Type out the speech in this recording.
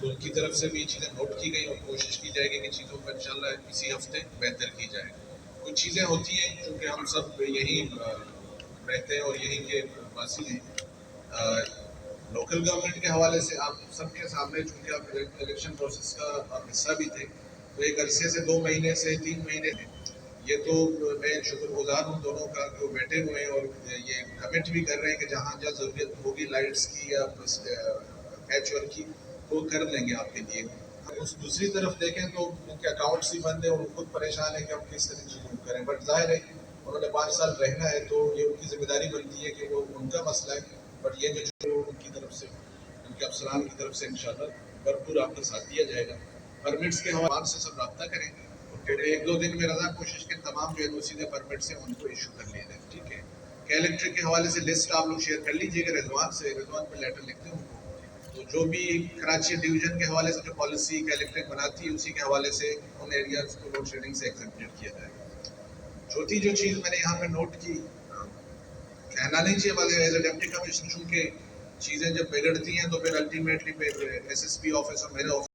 تو ان کی طرف سے بھی چیزیں نوٹ کی گئی اور کوشش کی جائے گی کہ چیزوں پر انشاءاللہ اسی ہفتے بہتر کی جائے. کچھ چیزیں ہوتی ہیں چونکہ ہم سب یہی رہتے ہیں اور یہی کے واسی ہیں. لوکل گورنمنٹ کے حوالے سے آپ سب کے سامنے چونکہ آپ الیکشن پروسیس کا آپ حصہ بھی تھے تو ایک عرصے سے 2 مہینے سے 3 مہینے تھے. یہ تو میں شکر گزار ہوں دونوں کا جو بیٹھے ہوئے ہیں اور یہ کمٹ بھی کر رہے ہیں کہ جہاں جہاں ضرورت ہوگی لائٹس کی یا پیچ ورک کی وہ کر دیں گے آپ کے لیے. اس دوسری طرف دیکھیں تو ان کے اکاؤنٹس ہی بند ہیں اور خود پریشان ہیں کہ ہم کس طرح چیزوں کریں. بٹ ظاہر ہے انہوں نے 5 سال رہنا ہے تو یہ ان کی ذمہ داری بنتی ہے کہ وہ ان کا مسئلہ ہے. بٹ یہ جو ان کی طرف سے ان کے افسران کی طرف سے انشاءاللہ بھرپور آپ کا ساتھ دیا جائے گا. پرمٹس کے حوالے سے سب رابطہ کریں پھر 1-2 دن میں رضا کوشش کے تمام جو سیدھے پرمٹس ہیں ان کو ایشو کر لیے جائیں. ٹھیک ہے. کہ الیکٹرک کے حوالے سے لسٹ آپ لوگ شیئر کر لیجیے گا رضوان پہ لیٹر لکھتے ہیں ان کو. تو جو بھی کراچی ڈویژن کے حوالے سے جو پالیسی کا الیکٹرک بناتی ہے اسی کے حوالے سے ان ایریاز کو لوڈ شیڈنگ سے ایگزمپٹڈ کیا جائے گا. چوتھی جو چیز میں نے یہاں پہ نوٹ کی کہنا نہیں چاہیے والے ایز اے ڈپٹی کمشنر چونکہ چیزیں جب بگڑتی ہیں تو پھر ultimately S S P office اور میرے آفس